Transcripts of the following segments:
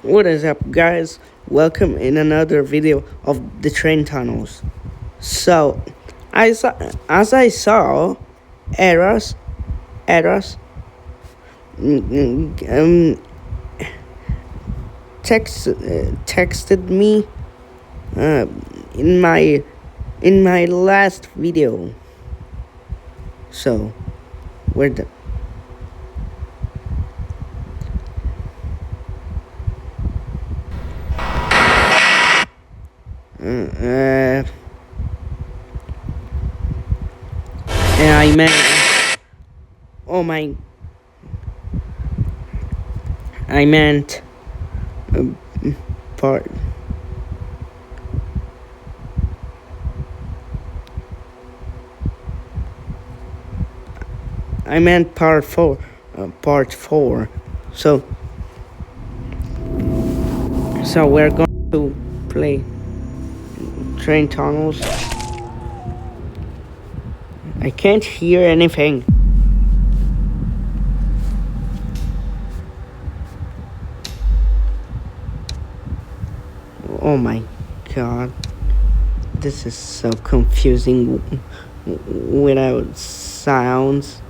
What is up, guys? Welcome in another video of the train tunnels. So, as I saw, Eros, Eros, texted me uh, in my last video. So, where the uh, and I meant, oh my, I meant uh, part. I meant part four, part four. So, so we're going to play train tunnels. I can't hear anything. Oh my god. This is so confusing without sounds.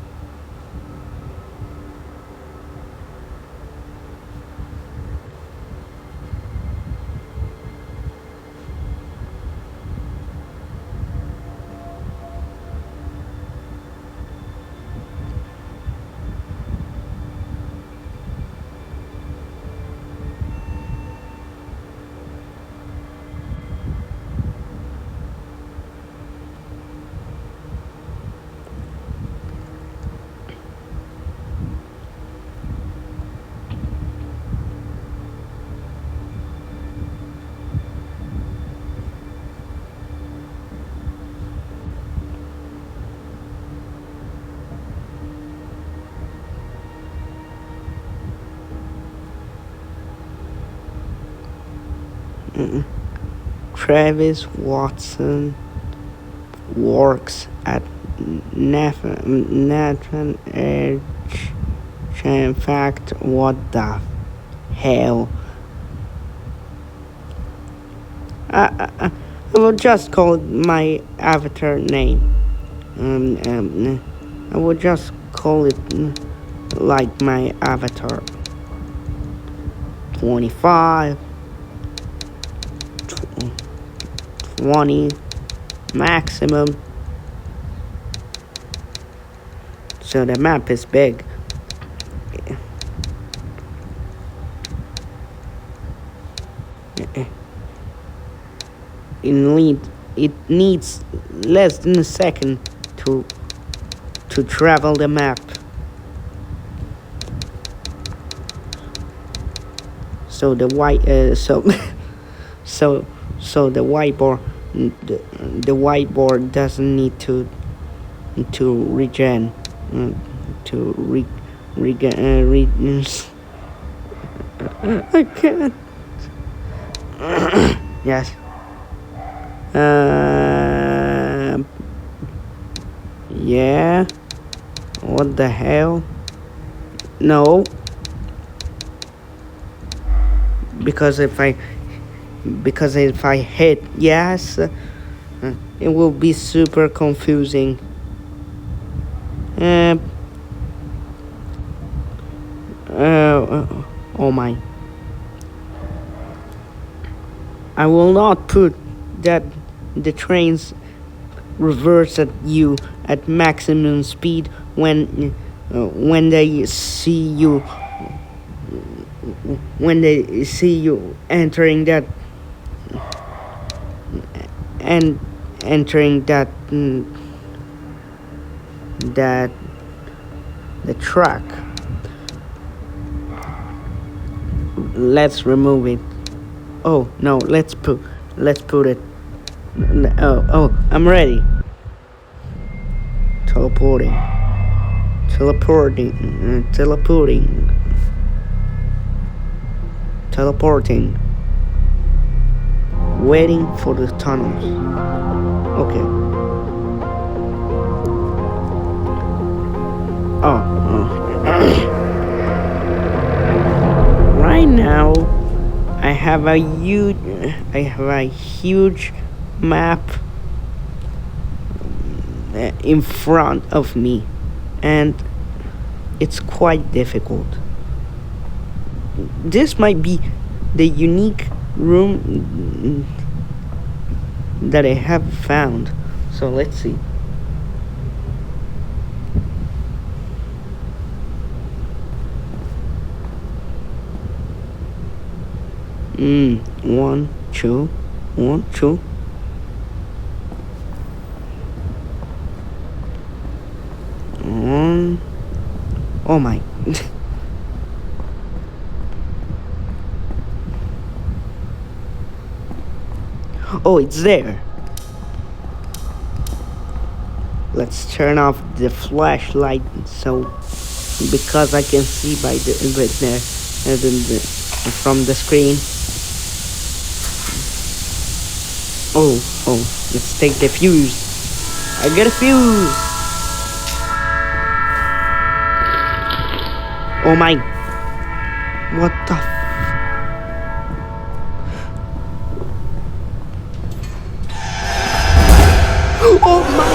Travis Watson works at Nathan Edge. In fact, what the hell? I will just call it my avatar name. I will just call it like my avatar. 25, 20 maximum. So the map is big. It needs less than a second to travel the map. So the so the whiteboard doesn't need to regen to regen. I can't. Yes. Yeah. What the hell? No. Because if I hit yes, it will be super confusing. Oh my. I will not put that the trains reverse at you at maximum speed when they see you entering that and entering that the track. Let's remove it. Oh no, let's put it. Oh, I'm ready. Teleporting. Waiting for the tunnels. Okay. Oh. Right now, I have a huge map in front of me, and it's quite difficult. This might be the unique room that I have found. So let's see. One, two, one, two. One. Oh my. Oh, it's there. Let's turn off the flashlight so because I can see by the right there from the screen. Oh, let's take the fuse. I got a fuse. Oh my. What the Oh my.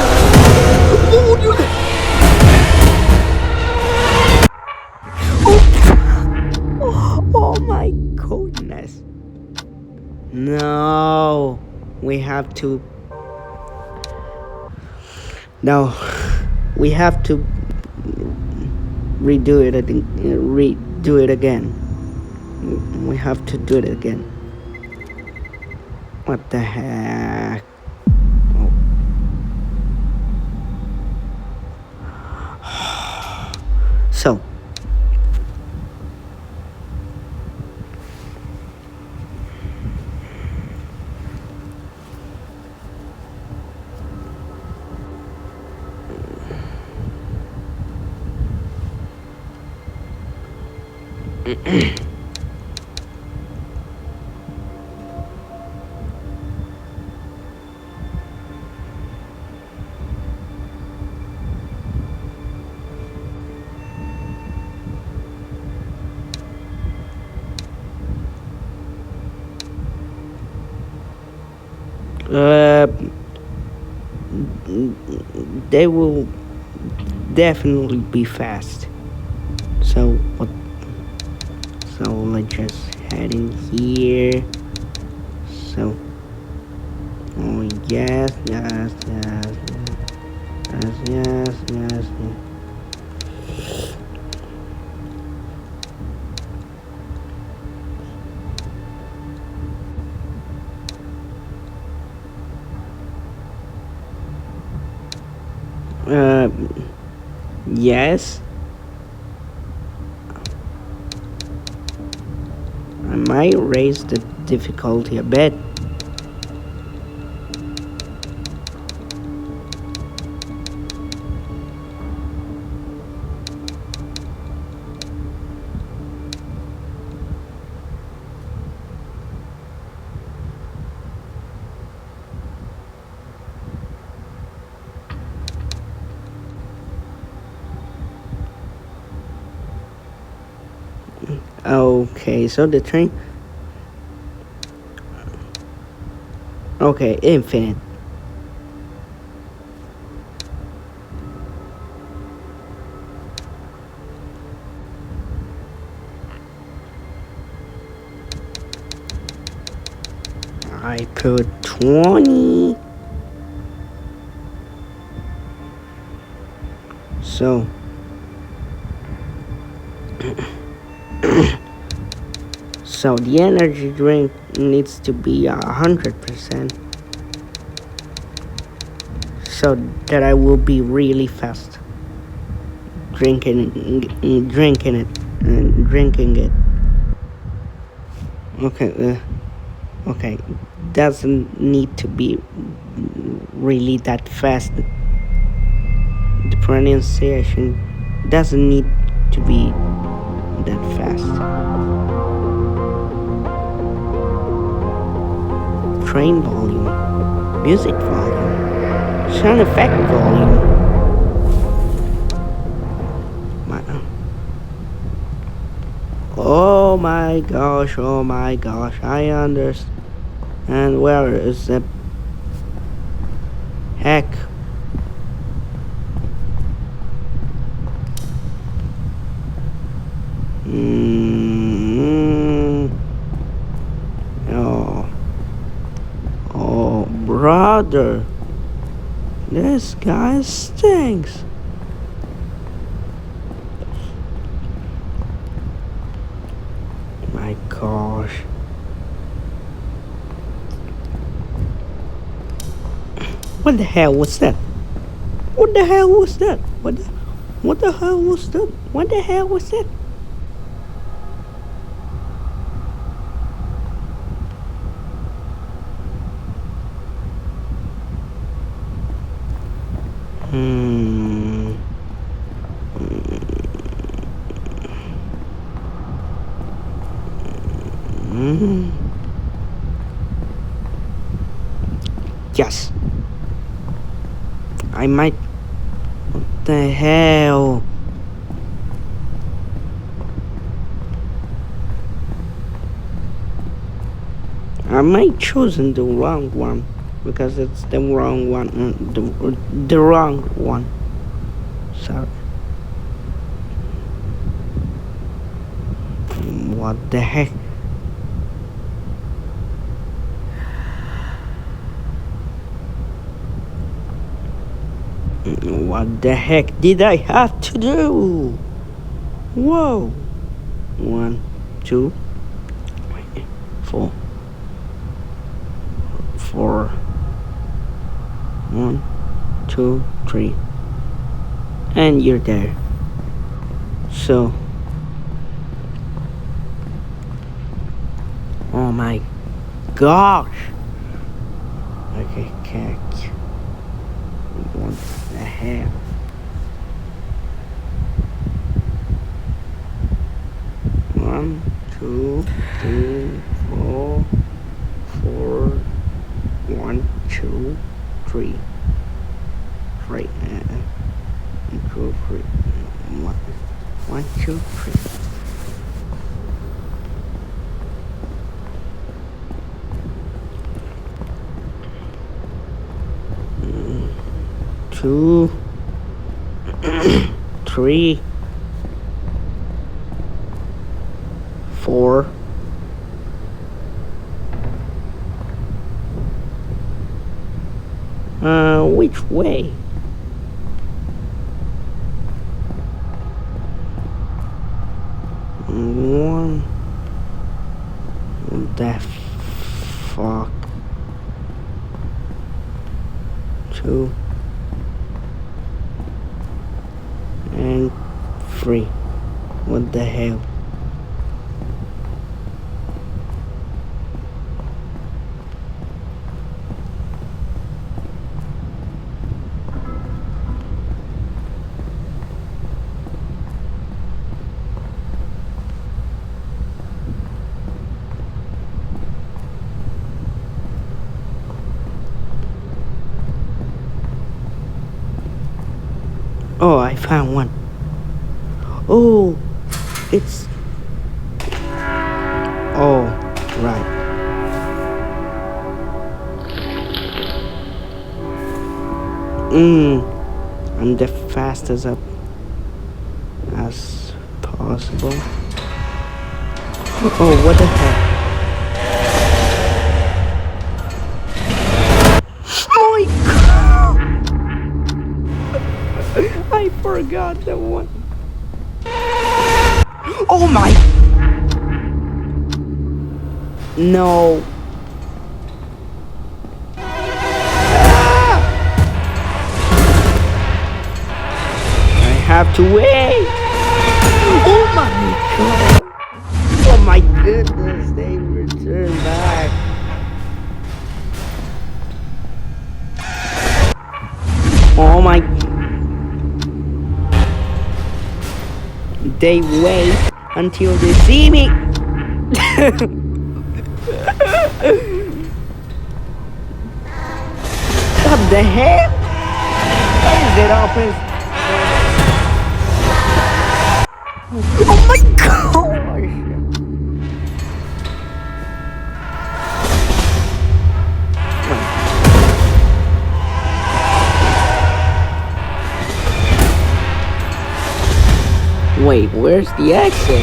Oh, oh my goodness. No. We have to. No. We have to redo it. Redo it again. We have to do it again. What the heck? So, uh, they will definitely be fast. So what? So let's just head in here. So, oh yes, yes, yes, yes, yes, yes. Yes. I might raise the difficulty a bit. Okay, so the train. Okay, infinite. I put 20. So. So the energy drink needs to be 100%, so that I will be really fast drinking it. Okay, doesn't need to be really that fast. The pronunciation doesn't need to be that fast. Train volume, music volume, sound effect volume. Oh my gosh, I understand. And where is the heck? Mm, oh, oh, brother, this guy stinks. My gosh. What the hell was that? What the hell was that? What the hell was that? What the hell was that? Hmm. Hmm. Yes. I might. What the hell? I might chosen the wrong one because it's the wrong one. The wrong one. Sorry. What the heck? What the heck did I have to do? Whoa. 1, 2, 4. 4. 1, 2, 3. And you're there. So. Oh my gosh. Okay, catch. What the hell? One, two, three, four, 1, 2, 3. 3. 2, 3. 1, 2, 3. Two, 3, 4. Which way? One. What the fuck? 2 and 3. What the hell? Oh, I found one. Oh, it's. Oh, right. I'm the fastest up as possible. Oh, what the heck? Oh my god! I forgot the one. Oh my! No. I have to wait. Oh my god! Oh my goodness! They returned back. Oh my! They wait until they see me. What the hell? Is it open? Oh my gosh! Wait, where's the exit?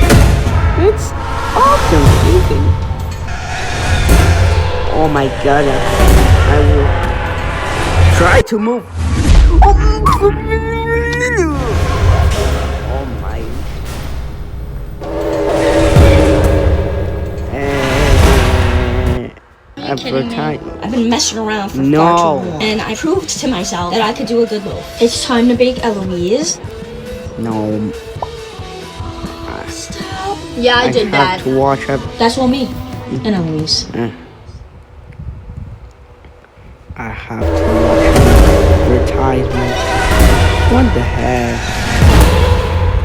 It's all confusing. Oh my god, I will try to move. Oh my. Are you kidding me? Advertise. I've been messing around for No. far too long, and I proved to myself that I could do a good move. It's time to bake Eloise. No, Stop. Yeah, I did have that. to watch up. That's what me and Eloise. I have to watch advertisement. What the heck?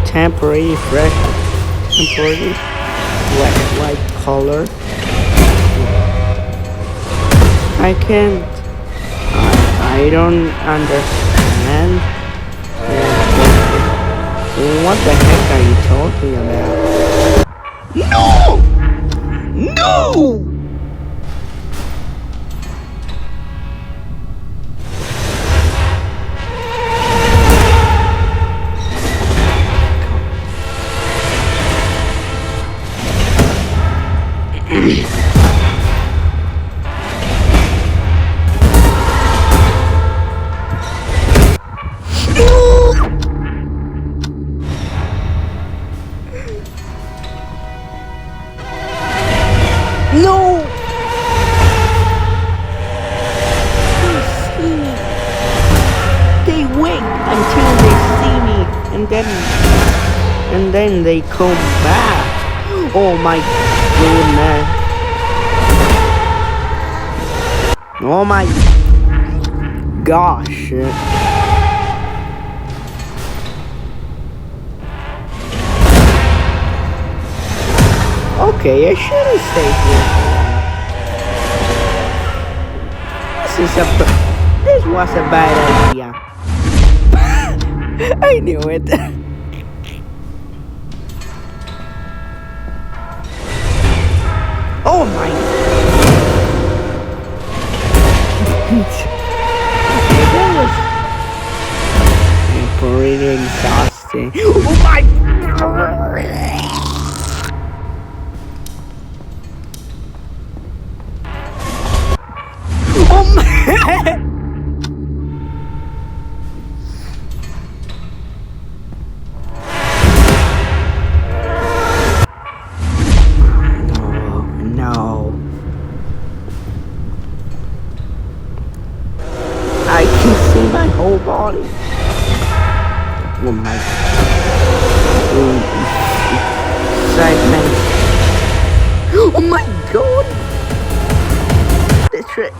Temporary flashlight color. I can't. I don't understand. What the heck are you talking about? No! No! No! They wait until they see me, and then they come back. Oh my goodness! Oh my gosh! Okay, I shouldn't stay here. This was a bad idea. I knew it. Oh my. That was pretty exhausting. Oh my. Oh my! No. I can see my whole body. Oh my. Excitement. Oh my god! The trick.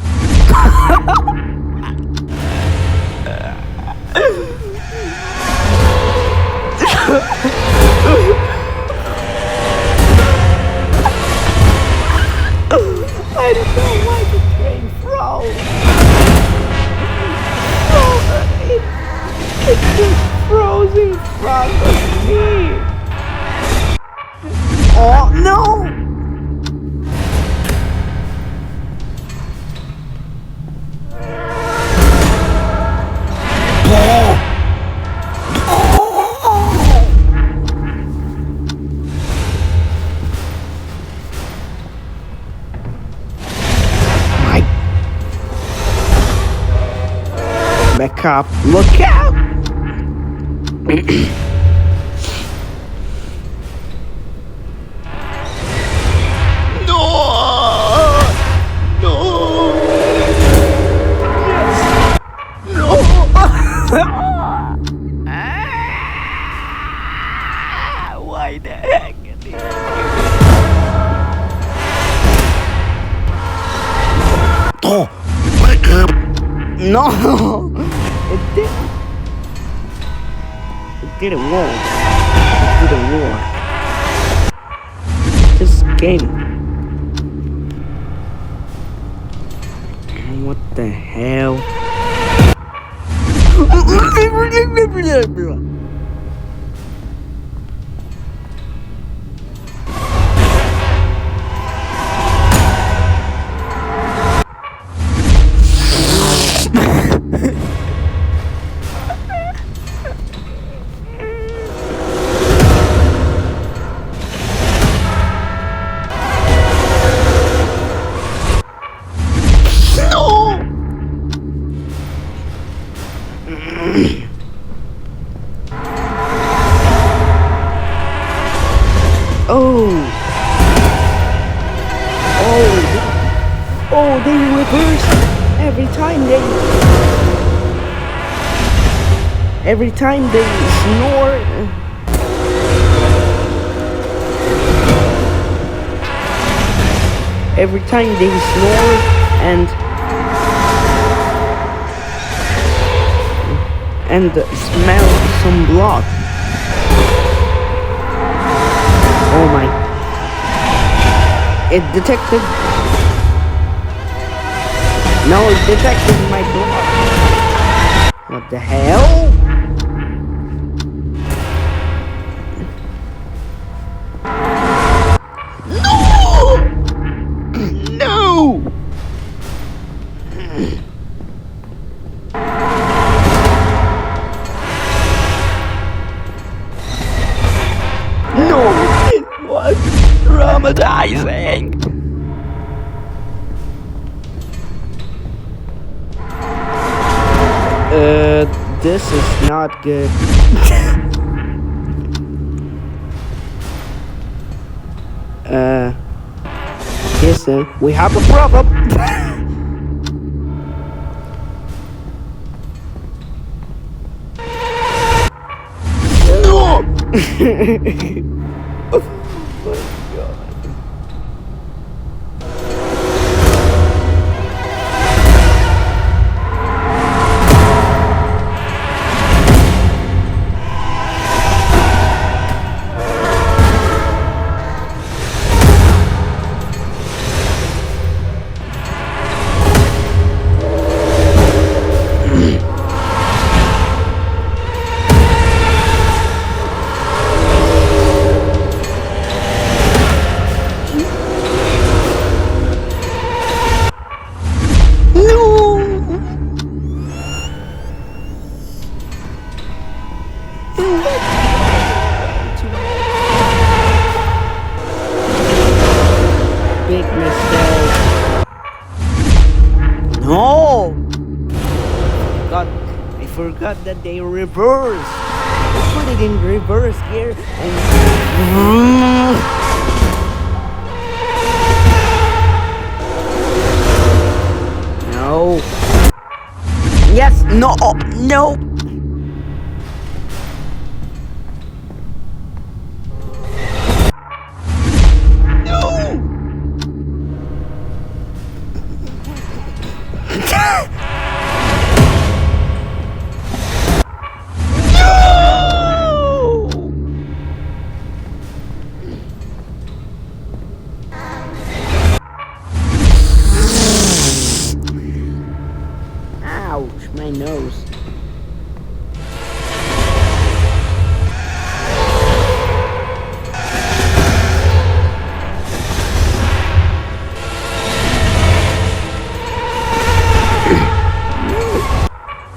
I don't know why the train froze. It just froze in front of me. Oh no! Back up, look out! No! No! Yes! No! Why the heck? Oh! Wake up! No! It didn't. It didn't work. It didn't work. Just game. What the hell? Oh, they reverse every time they snore. Every time they snore and smell some blood. Oh my. It detected. No, it detected my blood. What the hell? No! No! No, it was traumatizing. This is not good. Listen, we have a problem. No! Oh my god. Big mistake. No! God, I forgot that they reverse. I put it in reverse gear and... No. Yes, no, no. Ouch, my nose.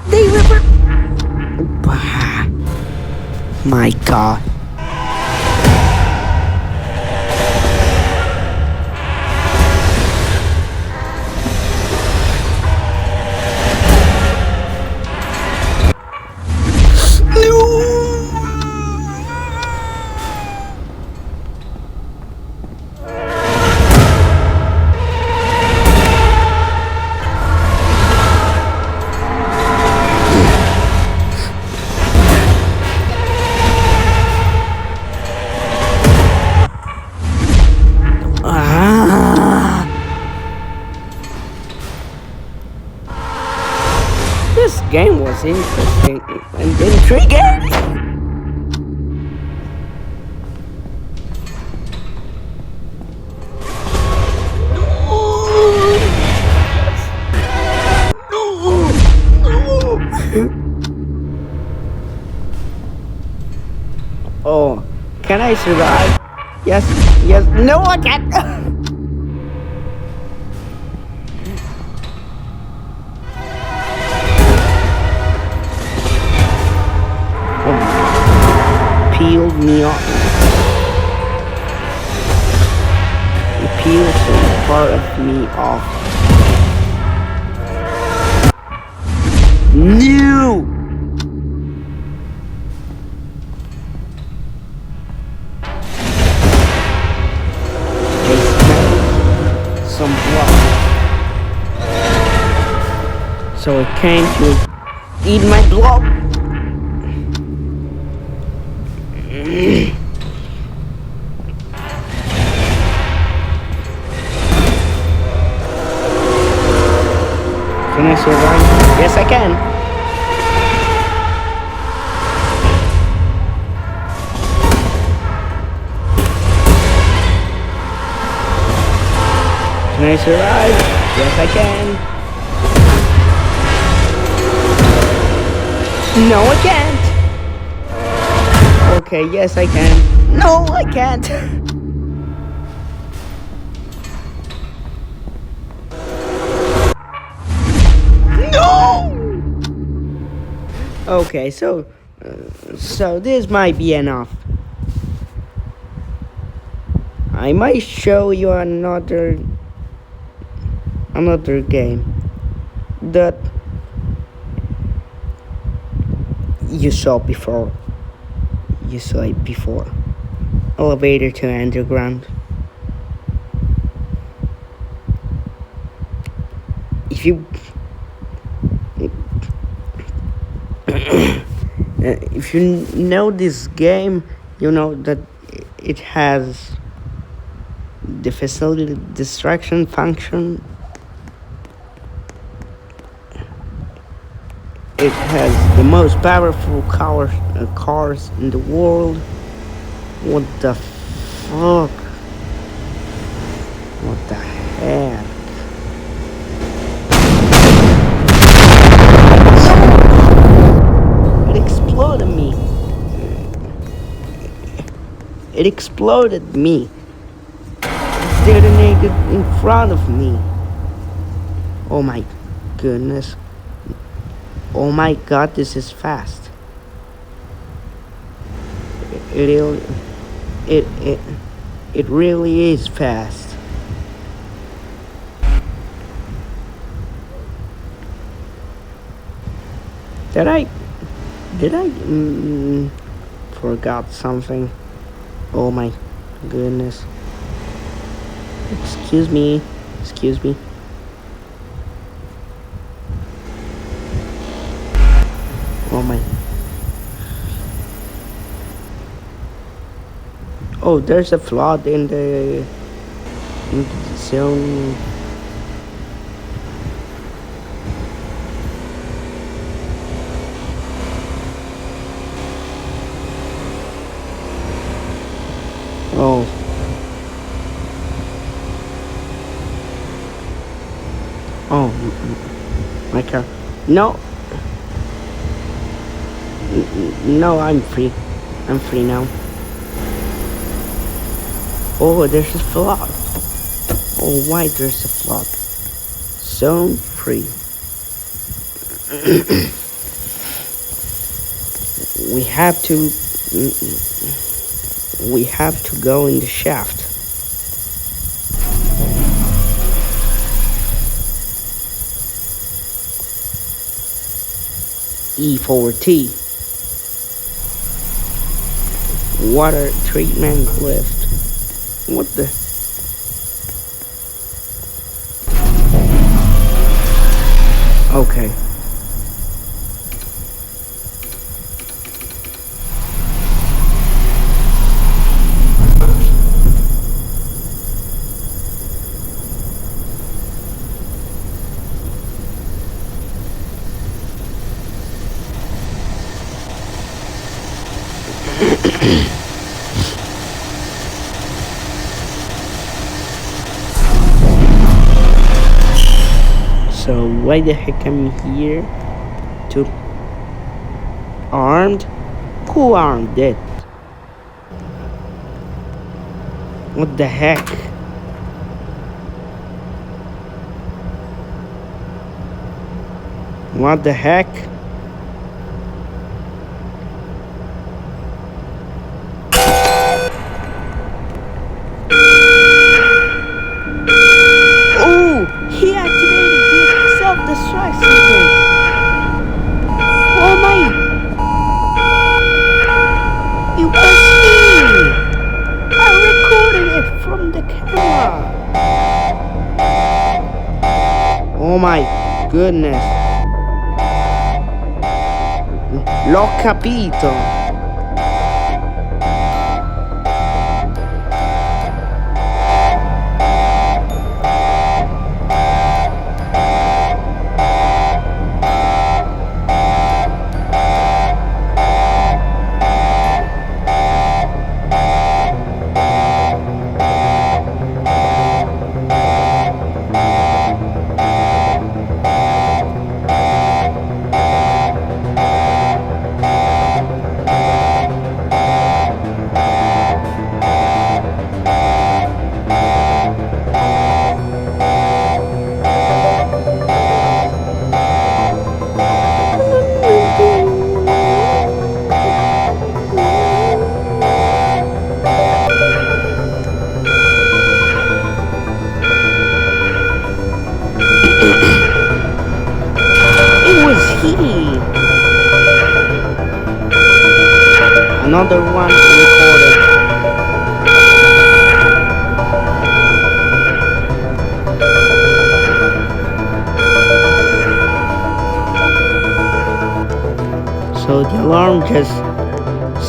They river. My god. This game was interesting and intriguing. Oh, can I survive? Yes, yes. No, I can't. Peeled me off. It peeled some part of me off. No! Some blood. So I came to eat my block. Can I survive? Yes, I can. Can I survive? Yes, I can. No, I can't. Okay, yes, I can. No, I can't. No! Okay, so this might be enough. I might show you another game that you saw before. You saw it before. Elevator to underground. If you if you know this game, you know that it has the facility distraction function. It has the most powerful cars in the world. What the fuck? What the heck? It exploded me. It exploded me. It detonated in front of me. Oh my goodness. Oh my god, this is fast. It really is fast. Did I forgot something? Oh my goodness. Excuse me. Oh my. Oh, there's a flood in the zone. Oh. Oh, my car. No. No, I'm free. I'm free now. Oh, there's a flood. Oh, why there's a flood? Zone free. We have to go in the shaft. E4T. Water treatment lift. What the? Okay. So why the heck am I here? To armed? Who armed it? What the heck? What the heck? Oh, he activated the self-destruct sequence. Oh my! It was him! I recorded it from the camera. Oh my goodness. L'ho capito. It was he. Another one recorded. So the alarm just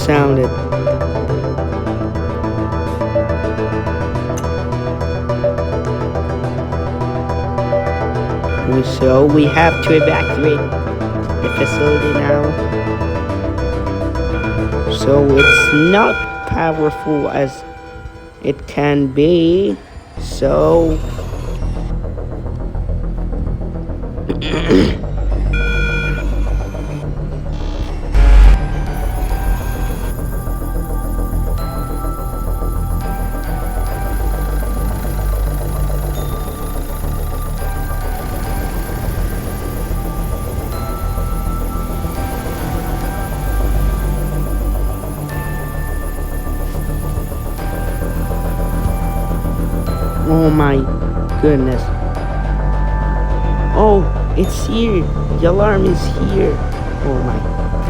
sounded. So we have to evacuate the facility now. So it's not powerful as it can be. So oh my goodness. Oh, it's here. The alarm is here. Oh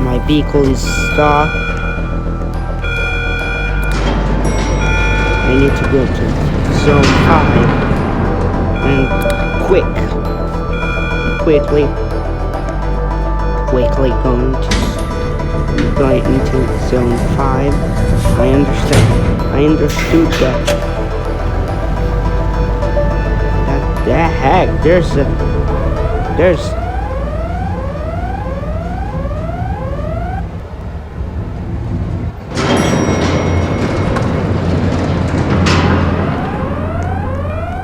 my vehicle is stuck. I need to go to zone 5 and quickly going into zone 5. I understood that. The heck, there's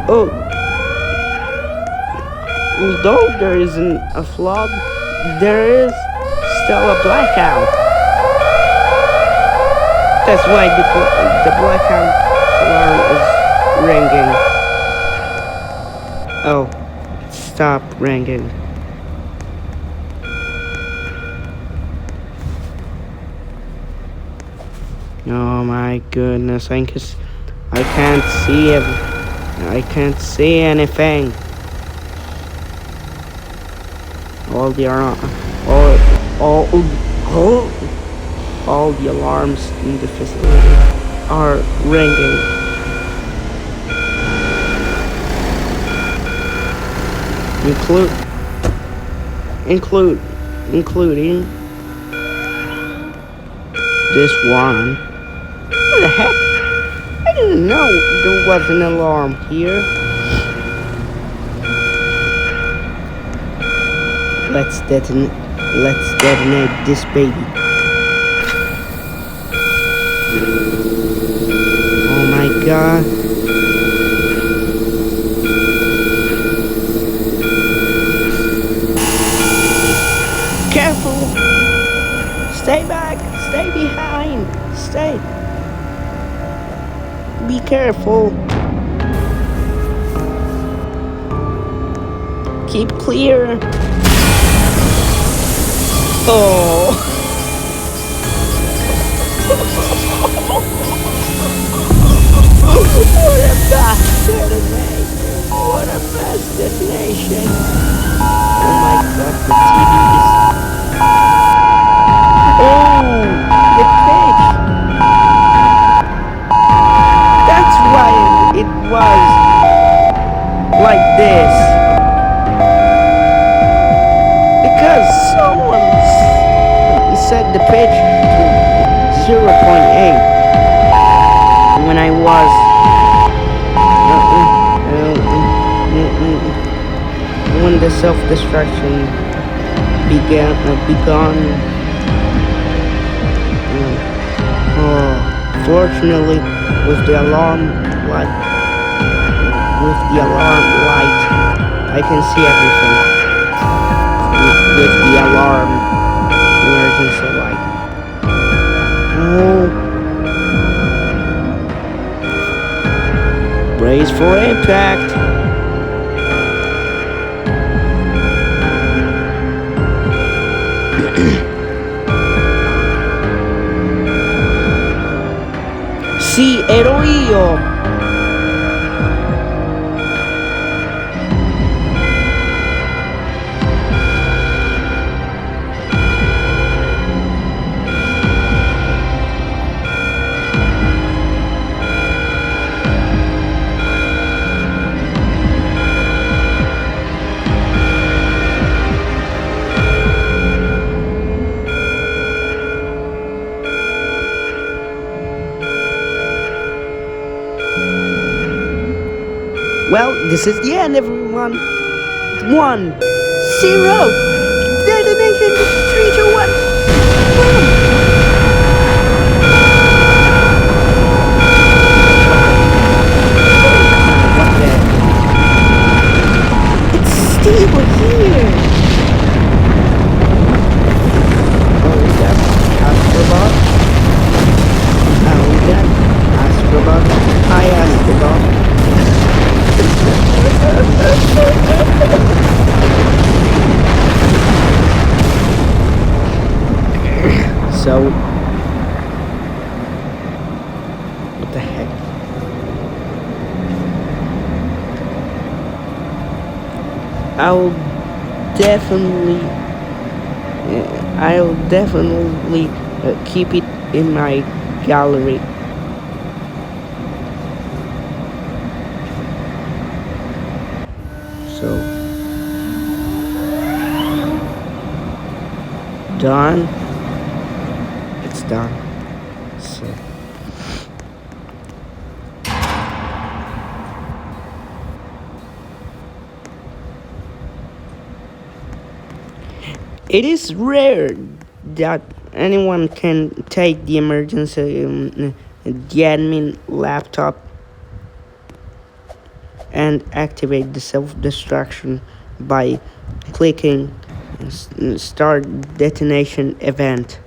oh, although there isn't a flood, there is still a blackout. That's why the blackout alarm is ringing. Oh, stop ringing. Oh my goodness, I can't see it. I can't see anything. All the alarms in the facility are ringing. Including this one. What the heck? I didn't know there was an alarm here. Let's detonate this baby. Oh my god. Careful! Stay back! Stay behind! Stay! Be careful! Keep clear! Oh! What a fast detonation! What a fast detonation! Oh my god, the TV is... Oh! The pitch! That's why it was like this. Because set the pitch to 0.8 when I was when the self-destruction begun. Fortunately, with the alarm light, I can see everything. With the alarm emergency light. Brace for impact. Sí, ero io. Well, this is the end, everyone. 1, 0. Detonation 3, 2, 1. What the? It's still here. Oh, we got Astrobot. Oh, we got Astrobot. Hi, Astrobot. So, what the heck? I'll definitely keep it in my gallery. So, done. It's done. So, it is rare that anyone can take the emergency the admin laptop and activate the self-destruction by clicking start detonation event.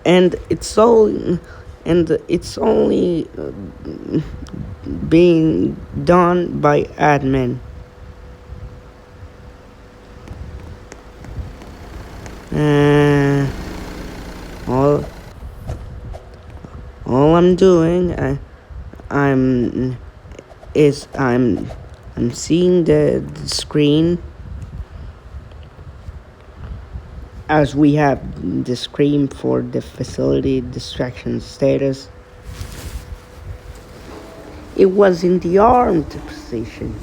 And it's only being done by admin. All I'm doing, I'm seeing the screen as we have the screen for the facility distraction status. It was in the armed position.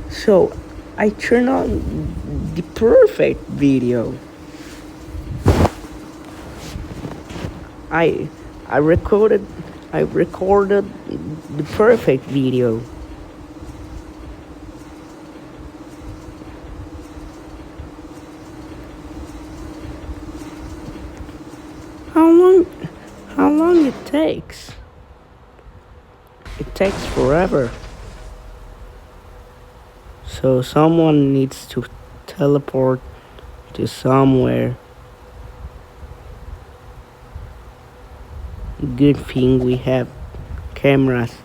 So I turn on the perfect video. I recorded the perfect video. How long it takes? It takes forever. So someone needs to teleport to somewhere. Good thing we have cameras.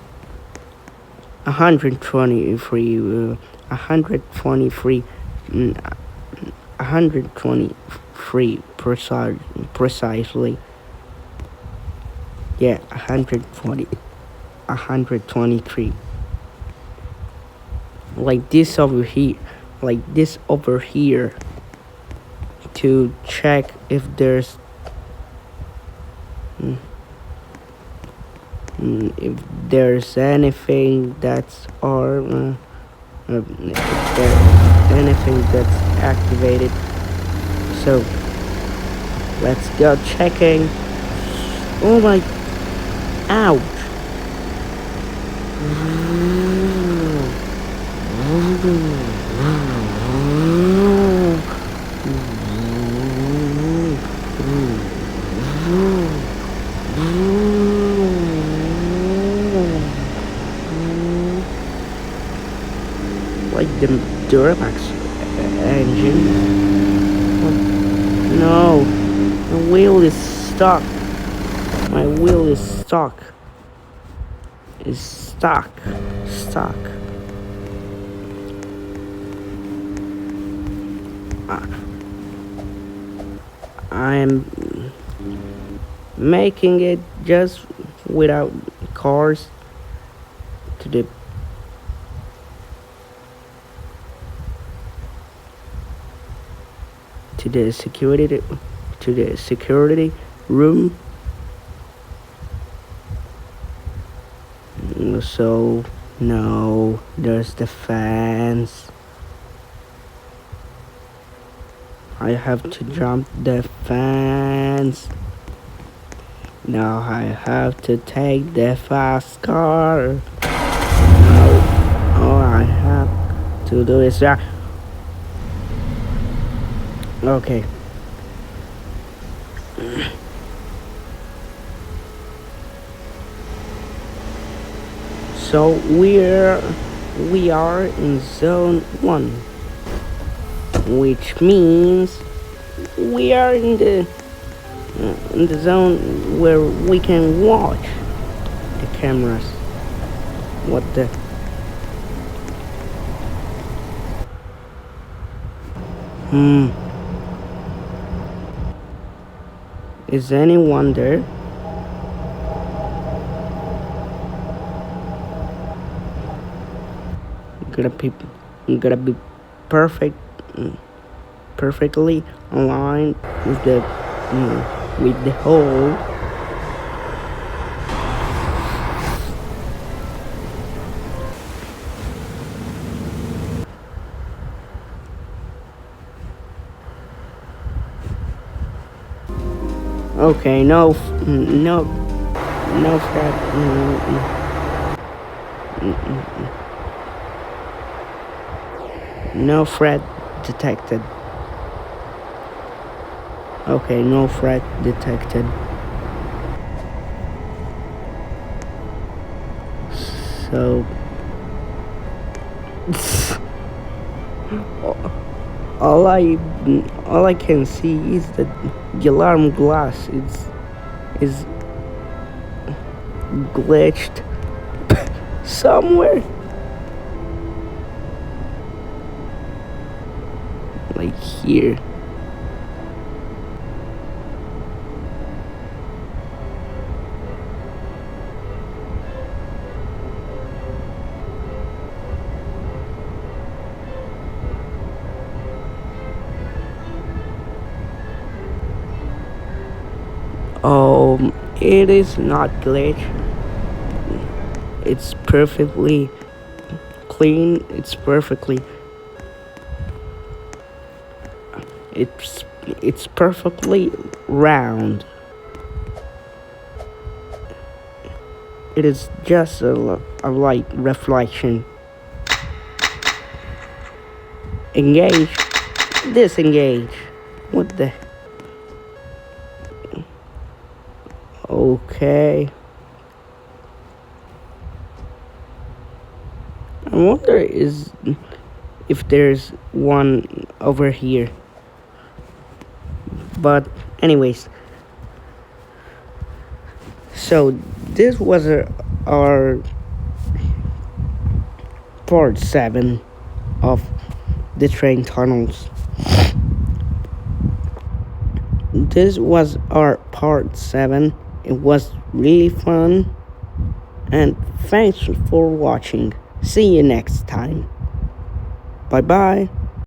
123 precisely. Yeah, 123. Like this over here to check if there's if there's anything that's or if there's anything that's activated. So let's go checking. Oh my, ouch. Like the Duramax engine. No, my wheel is stuck. My wheel is stuck. Is stuck. Stuck. I am making it just without cars to the security room. So no, there's the fence. I have to jump the fence. Now I have to take the fast car. Now all I have to do is okay. So we are in zone 1, which means we are in the zone where we can watch the cameras. What the? Is anyone there? Gotta be perfect, perfectly aligned with the hole. Okay, no, Fred. No Fred detected. Okay, no Fred detected. So all I can see is that the alarm glass is glitched somewhere. Like here. It is not glitch. It's perfectly clean. It's perfectly round. It is just a light reflection. Engage. Disengage. What the? Okay. I wonder if there's one over here. But anyways, so this was our part 7 of the train tunnels. This was our part 7. It was really fun, and thanks for watching. See you next time. Bye bye.